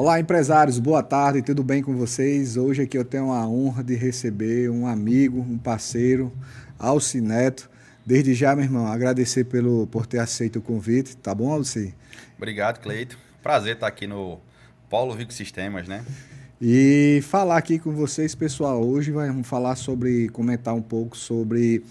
Olá, empresários, boa tarde, tudo bem com vocês? Hoje aqui eu tenho a honra de receber um amigo, um parceiro, Alci Neto. Desde já, meu irmão, agradecer por ter aceito o convite, tá bom, Alci? Obrigado, Cleito. Prazer estar aqui no Polo Vico Sistemas, né? E falar aqui com vocês, pessoal, hoje vamos falar comentar um pouco sobre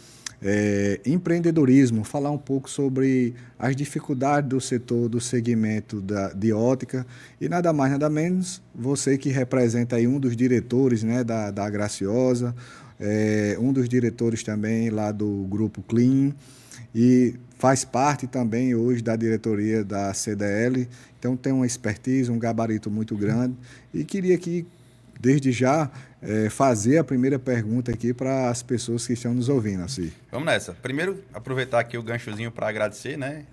empreendedorismo, falar um pouco sobre as dificuldades do setor, do segmento de ótica e nada mais, nada menos, você que representa aí um dos diretores, né, da Graciosa, um dos diretores também lá do Grupo Clean e faz parte também hoje da diretoria da CDL, então tem uma expertise, um gabarito muito grande e queria aqui, desde já, fazer a primeira pergunta aqui para as pessoas que estão nos ouvindo, assim. Vamos nessa. Primeiro, aproveitar aqui o ganchozinho para agradecer, né?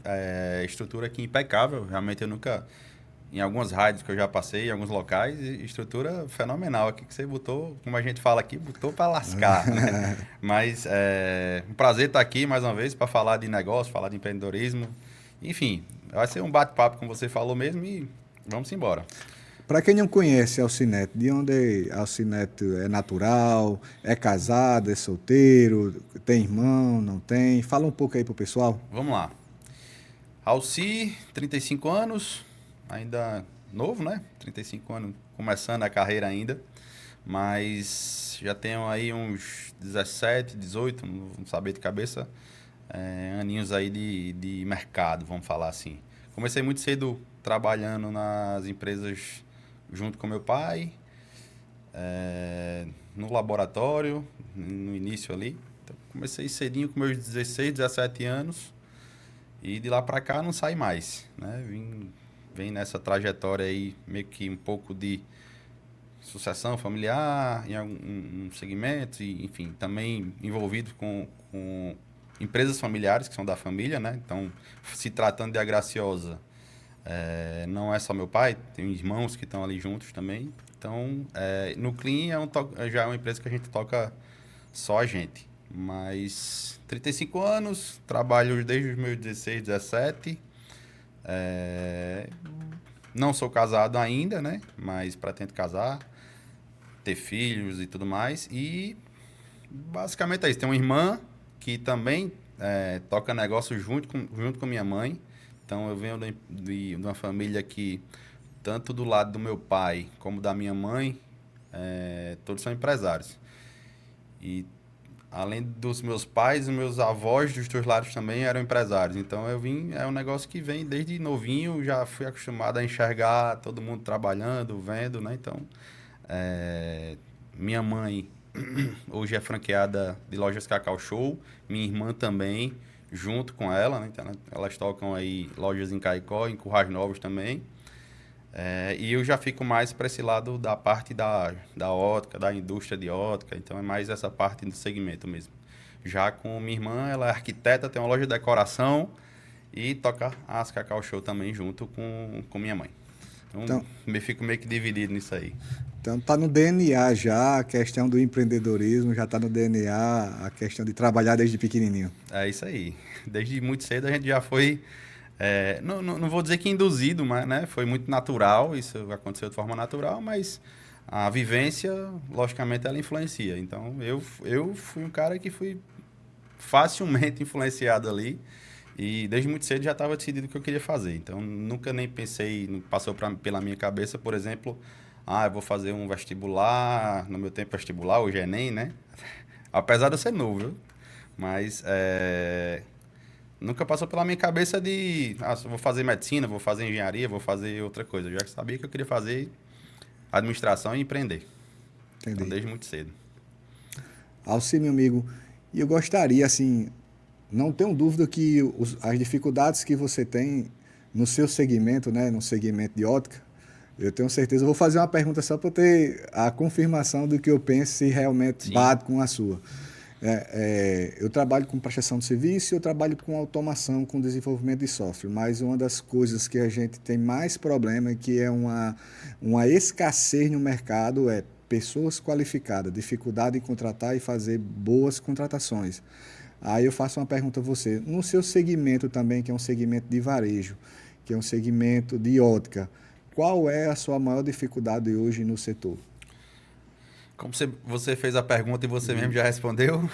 Estrutura aqui impecável. Realmente eu nunca, em algumas rádios que eu já passei, em alguns locais, estrutura fenomenal aqui que você botou, como a gente fala aqui, botou para lascar, né? Mas é um prazer estar aqui mais uma vez para falar de negócio, falar de empreendedorismo. Enfim, vai ser um bate-papo, como você falou mesmo, e vamos embora. Para quem não conhece Alcineto, de onde Alcineto é natural, é casado, é solteiro, tem irmão, não tem? Fala um pouco aí pro pessoal. Vamos lá. Alci, 35 anos, ainda novo, né? 35 anos, começando a carreira ainda, mas já tenho aí uns 17, 18, não saber de cabeça, aninhos aí de mercado, vamos falar assim. Comecei muito cedo trabalhando nas empresas junto com meu pai, no laboratório, no início ali. Então, comecei cedinho com meus 16, 17 anos. E de lá para cá não sai mais, né? Vem nessa trajetória aí meio que um pouco de sucessão familiar em algum segmento, e, enfim, também envolvido com empresas familiares que são da família, né? Então, se tratando de Agraciosa, não é só meu pai, tem irmãos que estão ali juntos também. Então, no Clean já é uma empresa que a gente toca só a gente. Mas 35 anos, trabalho desde os meus 16, 17. É, não sou casado ainda, né? Mas pretendo casar, ter filhos e tudo mais. E basicamente é isso. Tenho uma irmã que também toca negócio junto com minha mãe. Então eu venho de uma família que, tanto do lado do meu pai como da minha mãe, todos são empresários. E além dos meus pais, os meus avós dos dois lados também eram empresários. Então é um negócio que vem desde novinho, já fui acostumado a enxergar todo mundo trabalhando, vendo, né? Então, minha mãe hoje é franqueada de lojas Cacau Show, minha irmã também, junto com ela, né? Então, elas tocam aí lojas em Caicó, em Currais Novos também. E eu já fico mais para esse lado da parte da ótica, da indústria de ótica, então é mais essa parte do segmento mesmo. Já com minha irmã, ela é arquiteta, tem uma loja de decoração e toca as Cacau Show também junto com minha mãe. Então, Então, me fico meio que dividido nisso aí. então tá no DNA já a questão do empreendedorismo, já tá no DNA a questão de trabalhar desde pequenininho. É isso aí. Desde muito cedo a gente já foi, não vou dizer que induzido, mas né, foi muito natural, isso aconteceu de forma natural, mas a vivência, logicamente, ela influencia. Então, eu fui um cara que fui facilmente influenciado ali e desde muito cedo já estava decidido o que eu queria fazer. Então, nunca nem pensei, não passou pela minha cabeça, por exemplo, eu vou fazer um vestibular, no meu tempo vestibular, hoje é Enem, né? Apesar de eu ser novo, viu? Mas nunca passou pela minha cabeça vou fazer medicina, vou fazer engenharia, vou fazer outra coisa. Eu já sabia que eu queria fazer administração e empreender. Então, Entendi. desde muito cedo. Alci, meu amigo, e eu gostaria, assim, não tenho dúvida que as dificuldades que você tem no seu segmento, né, no segmento de ótica, eu tenho certeza. Eu vou fazer uma pergunta só para ter a confirmação do que eu penso se realmente Sim, bate com a sua. Eu trabalho com prestação de serviço e eu trabalho com automação, com desenvolvimento de software, mas uma das coisas que a gente tem mais problema e que é uma escassez no mercado é pessoas qualificadas, dificuldade em contratar e fazer boas contratações. Aí eu faço uma pergunta a você. No seu segmento também, que é um segmento de varejo, que é um segmento de ótica, qual é a sua maior dificuldade hoje no setor? Como você fez a pergunta e você mesmo já respondeu,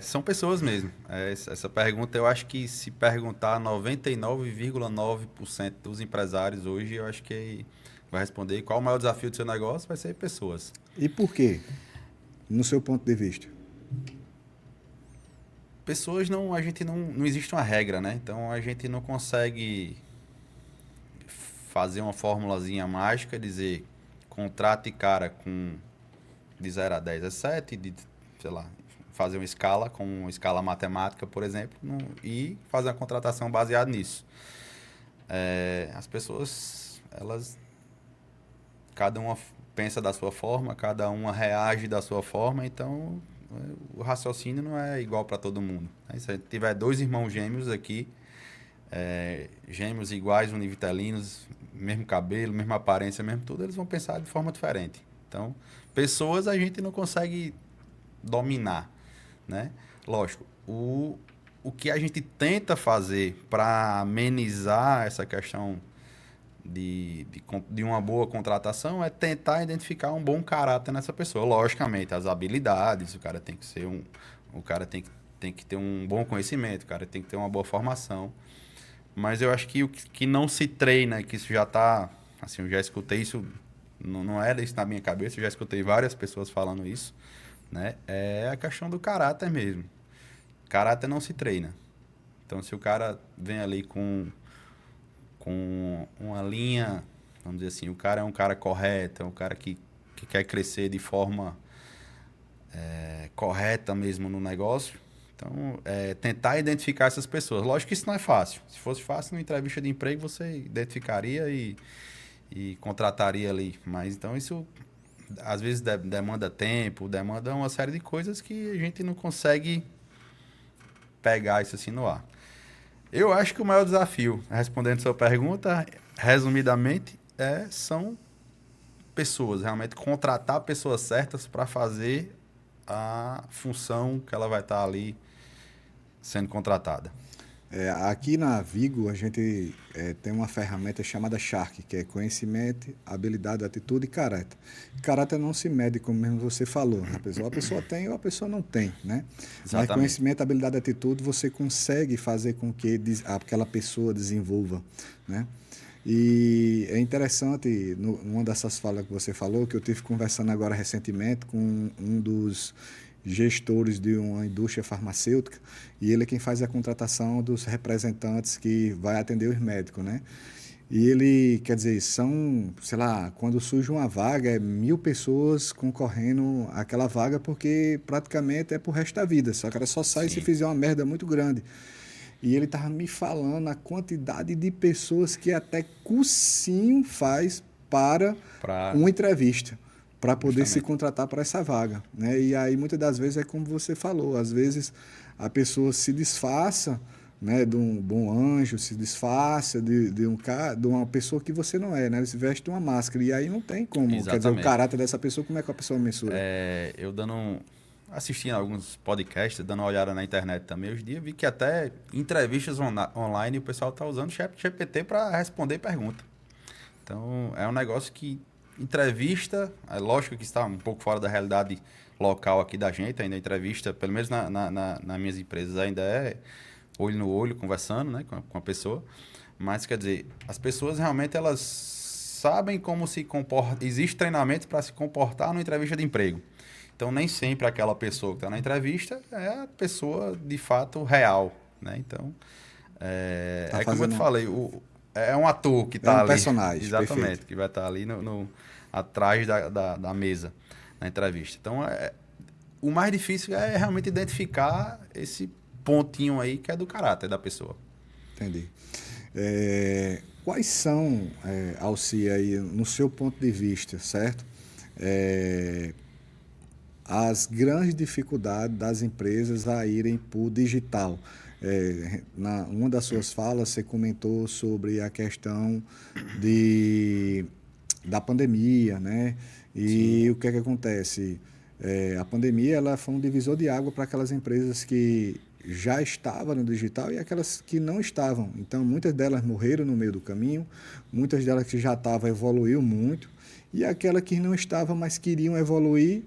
são pessoas mesmo. Essa pergunta, eu acho que se perguntar 99,9% dos empresários hoje, eu acho que vai responder qual o maior desafio do seu negócio, vai ser pessoas. E por quê? No seu ponto de vista? Pessoas não, a gente não existe uma regra, né? Então a gente não consegue fazer uma formulazinha mágica, dizer contrate cara com de 0 a 10 é 7, de, sei lá, fazer uma escala, com uma escala matemática, por exemplo, e fazer a contratação baseada nisso. As pessoas, elas, cada uma pensa da sua forma, cada uma reage da sua forma, então o raciocínio não é igual para todo mundo. Se a gente tiver 2 irmãos gêmeos aqui, gêmeos iguais, univitelinos, mesmo cabelo, mesma aparência, mesmo tudo, eles vão pensar de forma diferente. Então, pessoas a gente não consegue dominar, né? Lógico, o que a gente tenta fazer para amenizar essa questão de uma boa contratação é tentar identificar um bom caráter nessa pessoa. Logicamente, as habilidades, o cara tem que ser o cara tem que ter um bom conhecimento, o cara tem que ter uma boa formação. Mas eu acho que o que não se treina, que isso já está, assim, eu já escutei isso, não era isso na minha cabeça, eu já escutei várias pessoas falando isso, né? É a questão do caráter mesmo. Caráter não se treina. Então, se o cara vem ali com uma linha, vamos dizer assim, o cara é um cara correto, é um cara que quer crescer de forma correta mesmo no negócio. Então, tentar identificar essas pessoas. Lógico que isso não é fácil. Se fosse fácil, numa entrevista de emprego, você identificaria e contrataria ali. Mas, então, isso às vezes demanda tempo, demanda uma série de coisas que a gente não consegue pegar isso assim no ar. Eu acho que o maior desafio, respondendo a sua pergunta, resumidamente, são pessoas. Realmente, contratar pessoas certas para fazer a função que ela vai estar ali sendo contratada. Aqui na Vigo, a gente tem uma ferramenta chamada Shark, que é conhecimento, habilidade, atitude e caráter. Caráter não se mede, como mesmo você falou. A pessoa tem ou a pessoa não tem, né? Exatamente. Mas conhecimento, habilidade e atitude, você consegue fazer com que aquela pessoa desenvolva, né? E é interessante, numa dessas falas que você falou, que eu tive conversando agora recentemente com um dos gestores de uma indústria farmacêutica, e ele é quem faz a contratação dos representantes que vai atender os médicos, né? E ele, quer dizer, são, sei lá, quando surge uma vaga, 1.000 pessoas concorrendo àquela vaga, porque praticamente é pro resto da vida, só que ela só sai se fizer uma merda muito grande. E ele estava me falando a quantidade de pessoas que até cursinho faz para uma entrevista, para poder se contratar para essa vaga, né? E aí, muitas das vezes, é como você falou, às vezes a pessoa se disfarça, né, de um bom anjo, se disfarça de uma pessoa que você não é, né? Ele se veste de uma máscara, e aí não tem como, Exatamente. Quer dizer, o caráter dessa pessoa, como é que a pessoa mensura? Eu assistindo alguns podcasts, dando uma olhada na internet também, hoje em dia vi que até entrevistas online o pessoal está usando o ChatGPT para responder pergunta. Então, é um negócio que entrevista, é lógico que está um pouco fora da realidade local aqui da gente, ainda a entrevista, pelo menos nas minhas empresas, ainda é olho no olho, conversando, né, com a pessoa. Mas, quer dizer, as pessoas realmente, elas sabem como se comporta. Existe treinamento para se comportar numa entrevista de emprego. Então, nem sempre aquela pessoa que está na entrevista é a pessoa, de fato, real, né? Então, como eu te falei, é um ator que está ali. Personagem, exatamente, perfeito. que vai estar ali atrás da mesa, na entrevista. Então, o mais difícil é realmente identificar esse pontinho aí que é do caráter da pessoa. Entendi. Quais são, Alci, aí, no seu ponto de vista, certo? As grandes dificuldades das empresas a irem para o digital. Uma das suas falas, você comentou sobre a questão da pandemia, né? E o que é que acontece? A pandemia ela foi um divisor de água para aquelas empresas que já estavam no digital e aquelas que não estavam. Então, muitas delas morreram no meio do caminho, muitas delas que já estavam evoluiu muito, e aquela que não estava, mas queriam evoluir,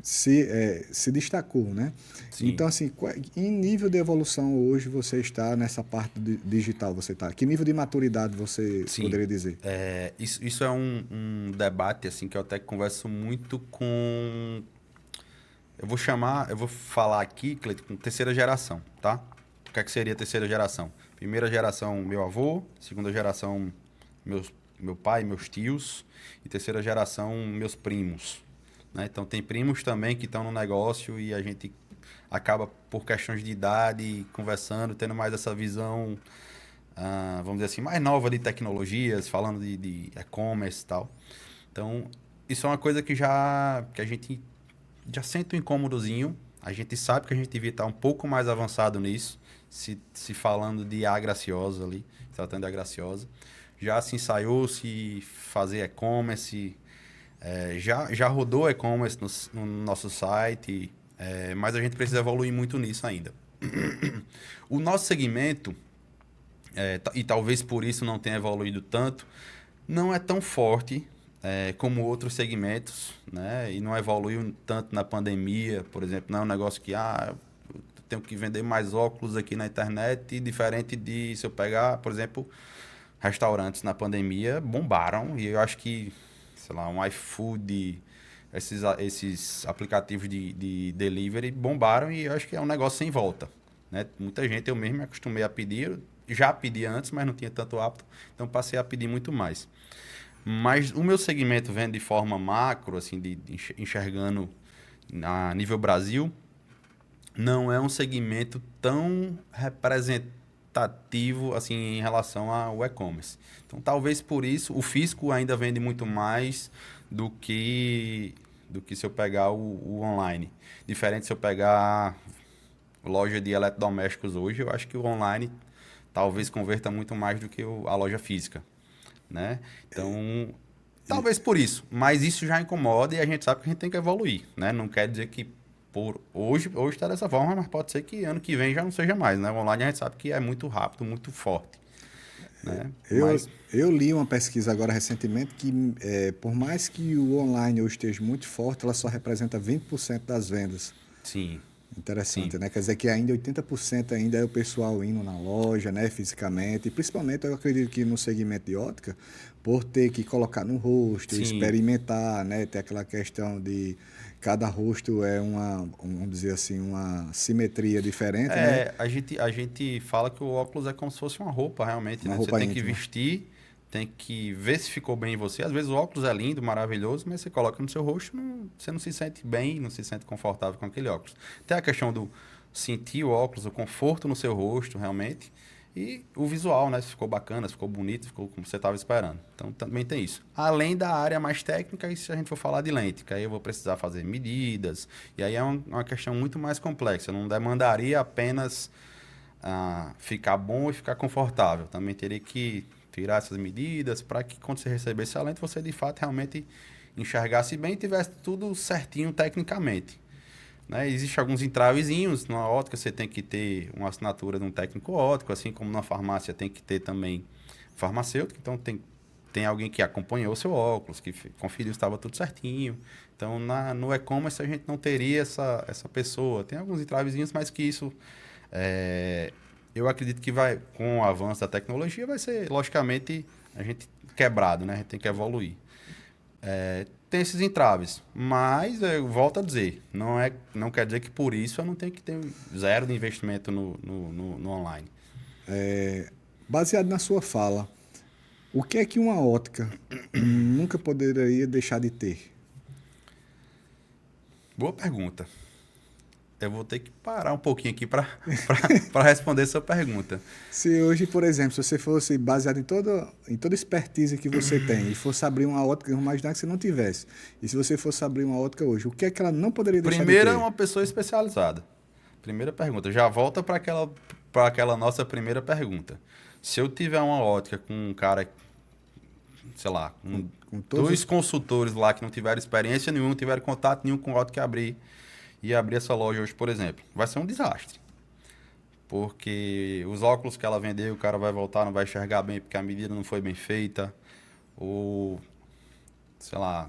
se destacou, né? Sim. Então, assim, em nível de evolução hoje você está nessa parte digital, você está? Que nível de maturidade você Sim. poderia dizer? Isso é um debate assim que eu até converso muito com... Eu vou falar aqui, Cleiton, com terceira geração, tá? O que é que seria a terceira geração? Primeira geração, meu avô. Segunda geração, meu pai, meus tios. E terceira geração, meus primos. Né? Então, tem primos também que estão no negócio e a gente acaba, por questões de idade, conversando, tendo mais essa visão, vamos dizer assim, mais nova de tecnologias, falando de e-commerce e tal. Então, isso é uma coisa que a gente já sente um incômodozinho. A gente sabe que a gente devia estar um pouco mais avançado nisso, se falando de A Graciosa ali, tratando de A Graciosa. Já se ensaiou-se fazer e-commerce, já rodou e-commerce no nosso site, mas a gente precisa evoluir muito nisso ainda. O nosso segmento, e talvez por isso não tenha evoluído tanto, não é tão forte como outros segmentos, né? E não evoluiu tanto na pandemia, por exemplo. Não é um negócio que eu tenho que vender mais óculos aqui na internet, diferente de se eu pegar, por exemplo, restaurantes na pandemia bombaram. E eu acho que, sei lá, um iFood, esses aplicativos de delivery bombaram e eu acho que é um negócio sem volta, né? Muita gente, eu mesmo me acostumei a pedir, já pedia antes, mas não tinha tanto hábito, então passei a pedir muito mais. Mas o meu segmento vendo de forma macro, assim, enxergando a nível Brasil, não é um segmento tão representativo assim em relação ao e-commerce. Então, talvez por isso, o físico ainda vende muito mais do que se eu pegar o online. Diferente se eu pegar loja de eletrodomésticos hoje, eu acho que o online talvez converta muito mais do que a loja física, né? Então, talvez por isso, mas isso já incomoda e a gente sabe que a gente tem que evoluir, né? Não quer dizer que por hoje está dessa forma, mas pode ser que ano que vem já não seja mais, né? O online a gente sabe que é muito rápido, muito forte, né? Eu li uma pesquisa agora recentemente que, por mais que o online hoje esteja muito forte, ela só representa 20% das vendas. Sim. Interessante, Sim. né? Quer dizer que ainda 80% ainda é o pessoal indo na loja, né, fisicamente. E principalmente eu acredito que no segmento de ótica, por ter que colocar no rosto, Sim. experimentar, né, ter aquela questão de cada rosto é vamos dizer assim, uma simetria diferente, né? A gente fala que o óculos é como se fosse uma roupa, realmente, Uma né? Você roupa tem que íntima. vestir, tem que ver se ficou bem em você. Às vezes o óculos é lindo, maravilhoso, mas você coloca no seu rosto, você não se sente bem, não se sente confortável com aquele óculos. Tem a questão do sentir o óculos, o conforto no seu rosto, realmente, e o visual, né? Se ficou bacana, se ficou bonito, ficou como você estava esperando. Então também tem isso. Além da área mais técnica, e se a gente for falar de lente, que aí eu vou precisar fazer medidas, e aí é uma questão muito mais complexa. Eu não demandaria apenas ficar bom e ficar confortável. Também teria que tirar essas medidas para que quando você recebesse a lente, você de fato realmente enxergasse bem e tivesse tudo certinho tecnicamente. Né? Existem alguns entravezinhos. Na ótica você tem que ter uma assinatura de um técnico óptico, assim como na farmácia tem que ter também farmacêutico. Então tem alguém que acompanhou o seu óculos, que conferiu se estava tudo certinho. Então no e-commerce a gente não teria essa pessoa. Tem alguns entravezinhos, mas que isso eu acredito que com o avanço da tecnologia vai ser, logicamente, a gente quebrado, né? A gente tem que evoluir. Tem esses entraves, mas eu volto a dizer, não quer dizer que por isso eu não tenho que ter zero de investimento no online. Baseado na sua fala, o que é que uma ótica nunca poderia deixar de ter? Boa pergunta. Eu vou ter que parar um pouquinho aqui para responder essa pergunta. Se hoje, por exemplo, se você fosse baseado em toda expertise que você tem e fosse abrir uma ótica, vamos imaginar que você não tivesse. E se você fosse abrir uma ótica hoje, o que é que ela não poderia deixar Primeiro de é ter? uma pessoa especializada. Primeira pergunta. Já volta para aquela nossa primeira pergunta. Se eu tiver uma ótica com um cara, sei lá, Com todos dois os... consultores lá que não tiveram experiência nenhuma, não tiveram contato nenhum com ótica e abrir essa loja hoje, por exemplo, vai ser um desastre. porque os óculos que ela vendeu, o cara vai voltar, não vai enxergar bem porque a medida não foi bem feita, ou, sei lá,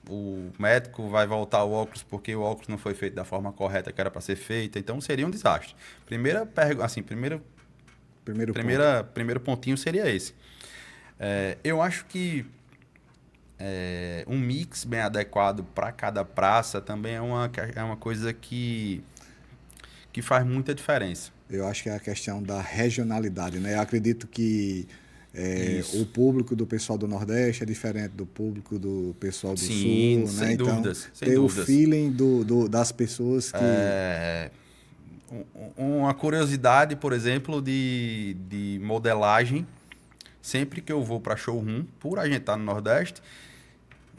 o médico vai voltar o óculos porque o óculos não foi feito da forma correta que era para ser feita, então seria um desastre. Primeiro ponto. Primeiro pontinho seria esse. Eu acho que um mix bem adequado para cada praça também é uma coisa que faz muita diferença. Eu acho que é a questão da regionalidade, né? Eu acredito que o Isso. público do pessoal do Nordeste é diferente do público do pessoal do Sim, Sul, né? sem Então, dúvidas, sem ter o dúvidas. feeling das pessoas que... Uma curiosidade, por exemplo, de modelagem, sempre que eu vou para showroom, por a gente estar no Nordeste,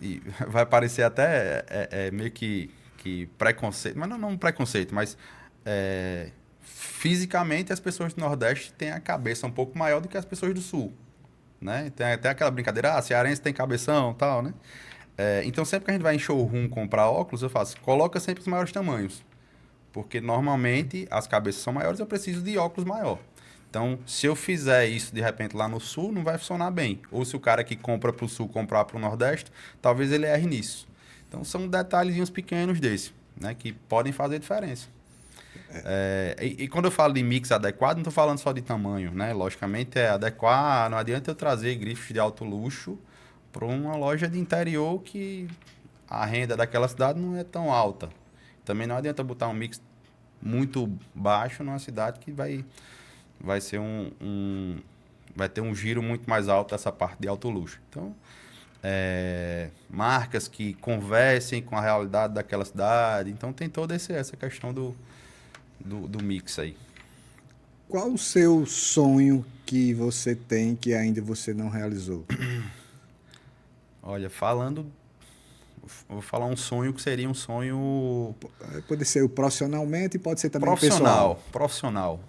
e vai parecer até meio que preconceito, mas não um preconceito, mas fisicamente as pessoas do Nordeste têm a cabeça um pouco maior do que as pessoas do Sul, né? Tem até aquela brincadeira, cearense tem cabeção, tal, né? Então sempre que a gente vai em showroom comprar óculos, eu faço, coloca sempre os maiores tamanhos, porque normalmente as cabeças são maiores, eu preciso de óculos maior. Então, se eu fizer isso de repente lá no sul, não vai funcionar bem. Ou se o cara que compra para o sul comprar para o nordeste, talvez ele erre nisso. Então, são detalhezinhos pequenos desse, né, que podem fazer diferença. E quando eu falo de mix adequado, não estou falando só de tamanho, né? Logicamente é adequar, não adianta eu trazer grifos de alto luxo para uma loja de interior que a renda daquela cidade não é tão alta. Também não adianta botar um mix muito baixo numa cidade que vai ser vai ter um giro muito mais alto essa parte de alto luxo. Então, marcas que conversem com a realidade daquela cidade. Então, tem toda essa questão do mix aí. Qual o seu sonho que você tem que ainda você não realizou? Olha, vou falar um sonho que seria um sonho Pode ser profissionalmente e pode ser também o pessoal. profissional.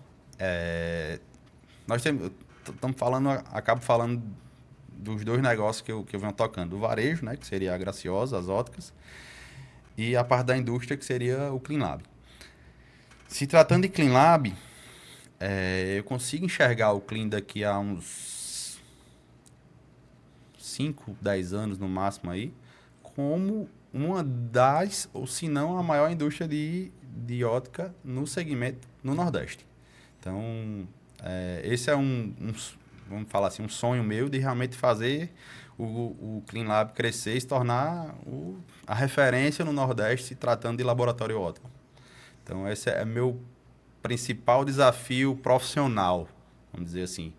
Nós estamos falando, acabo falando dos dois negócios que eu venho tocando. O varejo, né, que seria a Graciosa, as óticas, e a parte da indústria, que seria o CleanLab. Se tratando de CleanLab, eu consigo enxergar o Clean daqui a uns 5, 10 anos no máximo aí, como uma das, ou se não a maior indústria de ótica no segmento no Nordeste. Então, esse é vamos falar assim, um sonho meu de realmente fazer o CleanLab crescer e se tornar a referência no Nordeste se tratando de laboratório óptico. Então, esse é meu principal desafio profissional, vamos dizer assim.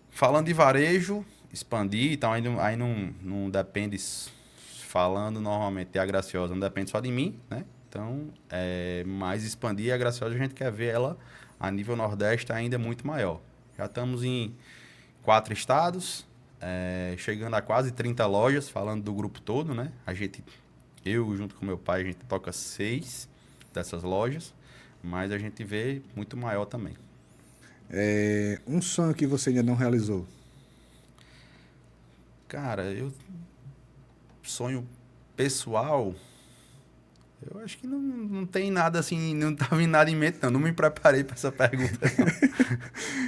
Falando de varejo, expandir, então aí não depende, falando normalmente a Graciosa, não depende só de mim, né? Então, mais expandir a Graciosa, a gente quer ver ela a nível Nordeste ainda muito maior. Já estamos em 4 estados, chegando a quase 30 lojas, falando do grupo todo, né? Eu junto com meu pai, a gente toca 6 dessas lojas, mas a gente vê muito maior também. Um sonho que você ainda não realizou? Cara, sonho pessoal, eu acho que não tem nada assim, não tá vindo nada em mente, não. Não me preparei para essa pergunta,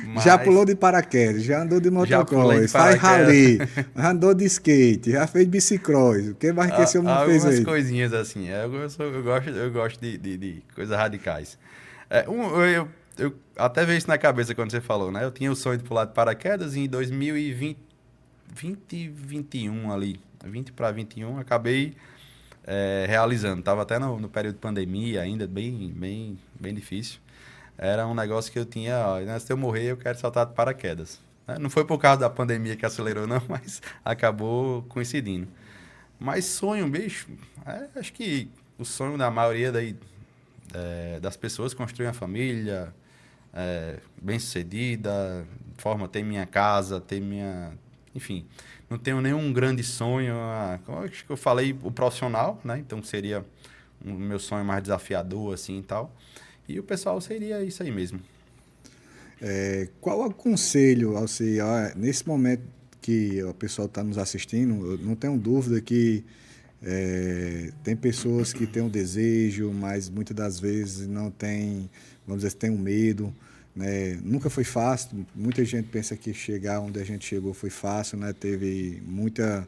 não. Já Mas pulou de paraquedas, já andou de já pulei de motocross, faz paraquedas. rally, já andou de skate, já fez bicicross. O que mais que esse homem não fez Algumas aí? coisinhas assim. Eu gosto de coisas radicais. Eu até vejo isso na cabeça quando você falou, né? Eu tinha o sonho de pular de paraquedas e em 2020, 2021 ali, 20 para 21, acabei realizando. Tava até no período de pandemia ainda, bem difícil. Era um negócio que eu tinha, ó, antes de eu morrer, eu quero saltar de paraquedas. Não foi por causa da pandemia que acelerou, não, mas acabou coincidindo. Mas sonho, bicho, acho que o sonho da maioria das pessoas construir uma família bem-sucedida, forma ter minha casa, ter minha... Enfim, não tenho nenhum grande sonho. Como acho que eu falei, o profissional, né? Então seria o meu sonho mais desafiador, assim, e tal. E o pessoal seria isso aí mesmo. Qual o conselho, Alci, nesse momento que o pessoal está nos assistindo, eu não tenho dúvida que tem pessoas que têm um desejo, mas muitas das vezes não tem, vamos dizer, tem um medo. né? Nunca foi fácil. Muita gente pensa que chegar onde a gente chegou foi fácil, né? Teve muita,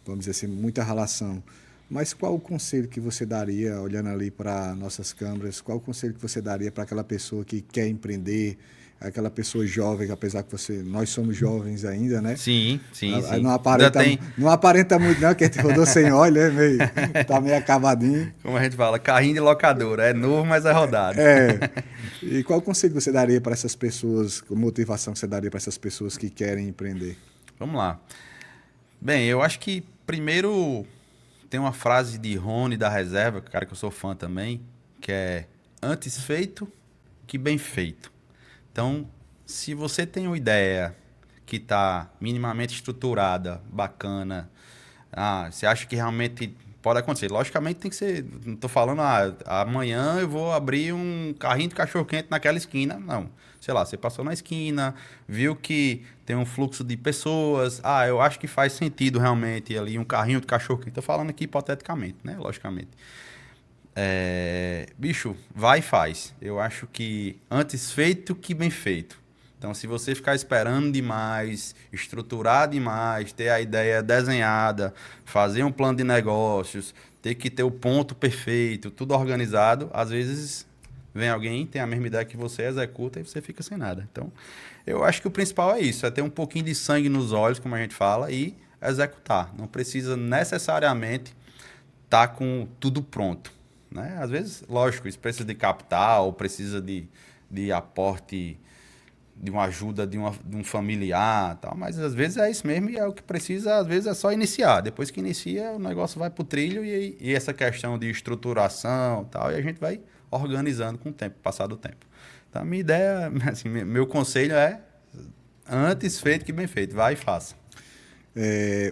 vamos dizer assim, muita relação. Mas qual o conselho que você daria, olhando ali para nossas câmeras, qual o conselho que você daria para aquela pessoa que quer empreender, aquela pessoa jovem, que apesar que nós somos jovens ainda, né? Sim, sim, Aí sim. Ainda tem, não aparenta muito não, que a gente rodou sem óleo, né? Tá meio acabadinho. como a gente fala, carrinho de locadora. É novo, mas é rodado. É. E qual conselho você daria para essas pessoas, qual motivação que você daria para essas pessoas que querem empreender? Vamos lá. Bem, eu acho que primeiro tem uma frase de Rony da Reserva, cara que eu sou fã também, que é antes feito que bem feito. Então, se você tem uma ideia que está minimamente estruturada, bacana, você acha que realmente pode acontecer. Logicamente tem que ser, não estou falando, amanhã eu vou abrir um carrinho de cachorro-quente naquela esquina. Não. Sei lá, você passou na esquina, viu que tem um fluxo de pessoas. Eu acho que faz sentido realmente ali um carrinho de cachorro-quente. Estou falando aqui hipoteticamente, né? Logicamente. Bicho, vai e faz. Eu acho que antes feito que bem feito. Então, se você ficar esperando demais, estruturar demais, ter a ideia desenhada, fazer um plano de negócios, ter que ter o ponto perfeito, tudo organizado, às vezes vem alguém, tem a mesma ideia que você, executa e você fica sem nada. Então, eu acho que o principal é isso, é ter um pouquinho de sangue nos olhos, como a gente fala, e executar. Não precisa necessariamente estar com tudo pronto, né? Às vezes, lógico, isso precisa de capital, precisa de aporte, de uma ajuda de um familiar, tal, mas às vezes é isso mesmo e é o que precisa, às vezes é só iniciar. Depois que inicia, o negócio vai para o trilho e essa questão de estruturação, tal, e a gente vai organizando com o tempo, passar do tempo. Então, a minha ideia, assim, meu conselho é antes feito que bem feito, vai e faça.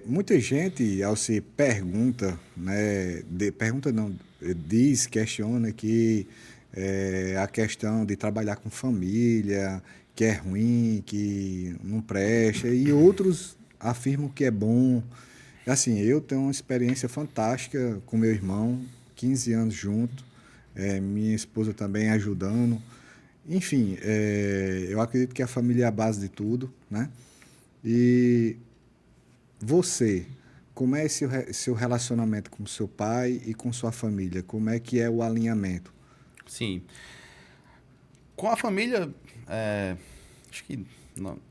Muita gente, ao se pergunta, né, pergunta não, diz, questiona que a questão de trabalhar com família, que é ruim, que não presta, e outros afirmam que é bom. Assim, eu tenho uma experiência fantástica com meu irmão, 15 anos junto, minha esposa também ajudando. Enfim, eu acredito que a família é a base de tudo, né? E você, como é seu relacionamento com seu pai e com sua família? Como é que é o alinhamento? Sim. Com a família, acho que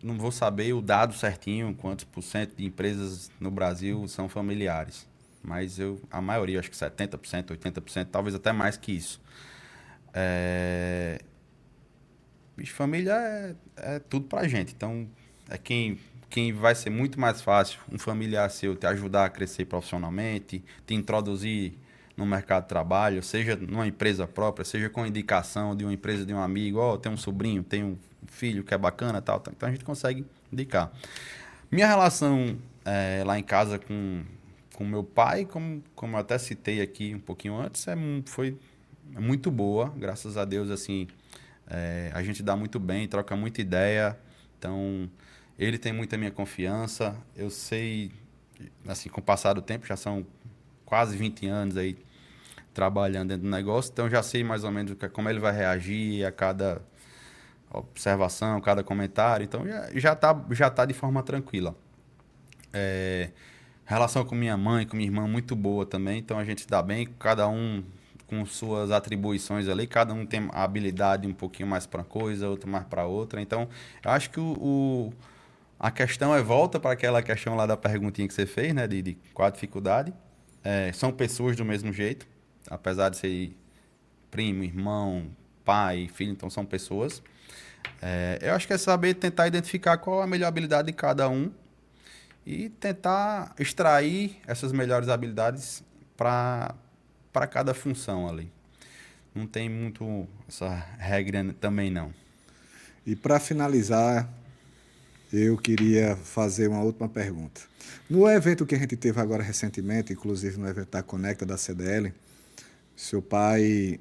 não vou saber o dado certinho, quantos por cento de empresas no Brasil são familiares. Mas a maioria, acho que 70%, 80%, talvez até mais que isso. Bicho, família é tudo pra gente. Então, é quem vai ser muito mais fácil um familiar seu te ajudar a crescer profissionalmente, te introduzir no mercado de trabalho, seja numa empresa própria, seja com indicação de uma empresa de um amigo, tem um sobrinho, tem um filho que é bacana, tal. Então a gente consegue indicar. Minha relação lá em casa com meu pai, como eu até citei aqui um pouquinho antes, foi muito boa, graças a Deus, assim, a gente dá muito bem, troca muita ideia, então ele tem muita minha confiança, eu sei, assim, com o passar do tempo, já são quase 20 anos aí trabalhando dentro do negócio, então já sei mais ou menos como ele vai reagir a cada observação, cada comentário, então já tá de forma tranquila. Relação com minha mãe, com minha irmã, muito boa também, então a gente se dá bem, cada um com suas atribuições ali, cada um tem a habilidade um pouquinho mais para uma coisa, outro mais para outra, então eu acho que a questão volta para aquela questão lá da perguntinha que você fez, né, de qual a dificuldade. São pessoas do mesmo jeito, apesar de ser primo, irmão, pai, filho, então são pessoas. Eu acho que é saber tentar identificar qual a melhor habilidade de cada um e tentar extrair essas melhores habilidades para cada função ali. Não tem muito essa regra também não. E para finalizar, eu queria fazer uma última pergunta. No evento que a gente teve agora recentemente, inclusive no evento da Conecta da CDL, seu pai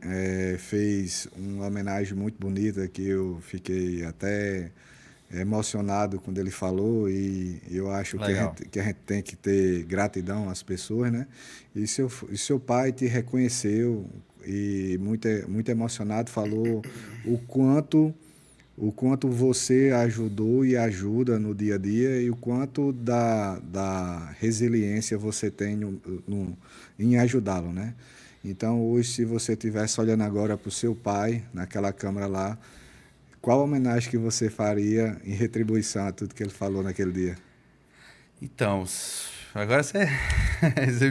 fez uma homenagem muito bonita que eu fiquei até emocionado quando ele falou, e eu acho que a gente tem que ter gratidão às pessoas, né? E seu pai te reconheceu e muito emocionado falou o quanto o quanto você ajudou e ajuda no dia a dia e o quanto da resiliência você tem em ajudá-lo, né? Então, hoje, se você estivesse olhando agora para o seu pai, naquela câmera lá, qual a homenagem que você faria em retribuição a tudo que ele falou naquele dia? Então, agora você, você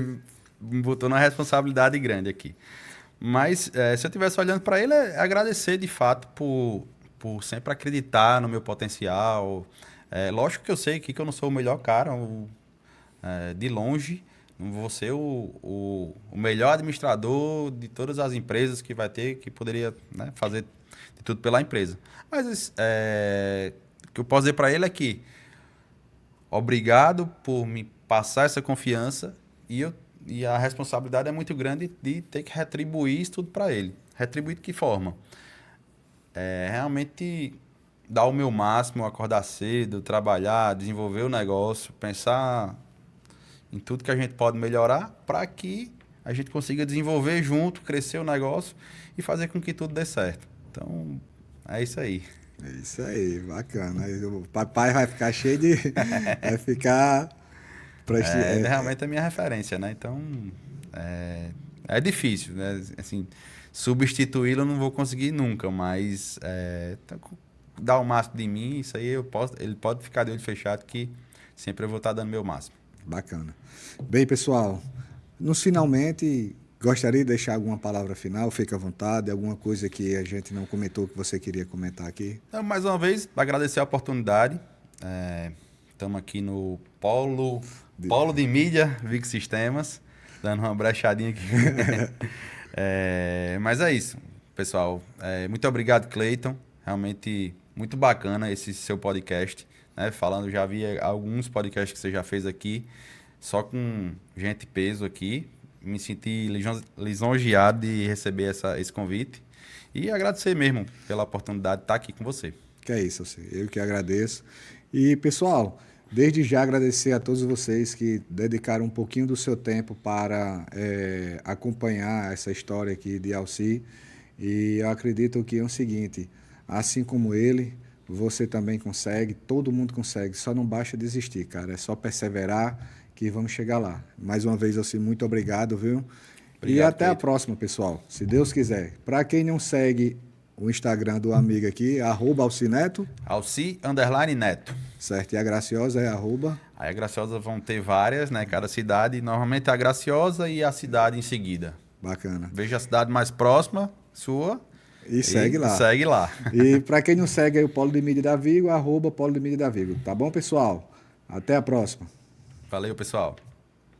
me botou numa responsabilidade grande aqui. Mas se eu estivesse olhando para ele, é agradecer de fato por sempre acreditar no meu potencial. Lógico que eu sei que eu não sou o melhor cara, de longe. Não vou ser o melhor administrador de todas as empresas que vai ter, que poderia, né, fazer de tudo pela empresa. Mas o que eu posso dizer para ele é que obrigado por me passar essa confiança e a responsabilidade é muito grande de ter que retribuir isso tudo para ele. Retribuir de que forma? Realmente dar o meu máximo, acordar cedo, trabalhar, desenvolver o negócio, pensar em tudo que a gente pode melhorar para que a gente consiga desenvolver junto, crescer o negócio e fazer com que tudo dê certo. Então, é isso aí. É isso aí, bacana. Aí o papai vai ficar cheio de. Vai ficar. Realmente é a minha referência, né? Então, é difícil, né? Assim, substituí-lo eu não vou conseguir nunca, mas dar o máximo de mim, isso aí ele pode ficar de olho fechado que sempre eu vou estar dando meu máximo. Bacana. Bem, pessoal, nos finalmente, gostaria de deixar alguma palavra final, fique à vontade, alguma coisa que a gente não comentou que você queria comentar aqui? Então, mais uma vez, agradecer a oportunidade. Estamos aqui no Polo de Mídia Vic Sistemas, dando uma brechadinha aqui. Mas é isso, pessoal. Muito obrigado, Cleiton. Realmente muito bacana esse seu podcast. Né? Já vi alguns podcasts que você já fez aqui, só com gente peso aqui. Me senti lisonjeado de receber esse convite. E agradecer mesmo pela oportunidade de estar aqui com você. Que é isso, eu que agradeço. E, pessoal, desde já agradecer a todos vocês que dedicaram um pouquinho do seu tempo para acompanhar essa história aqui de Alci. E eu acredito que é o seguinte, assim como ele, você também consegue, todo mundo consegue, só não basta desistir, cara. É só perseverar que vamos chegar lá. Mais uma vez, Alci, muito obrigado, viu? Obrigado, e até a próxima, pessoal, se Deus quiser. Para quem não segue o Instagram do amigo aqui, @Alcineto. Alci_Neto. Certo, e a Graciosa é @? Aí a Graciosa vão ter várias, né? Cada cidade. Normalmente a Graciosa e a cidade em seguida. Bacana. Veja a cidade mais próxima, sua. E segue lá. Segue lá. E para quem não segue aí o Polo de Mídia da Vigo, @Polo de Mídia da Vigo. Tá bom, pessoal? Até a próxima. Valeu, pessoal.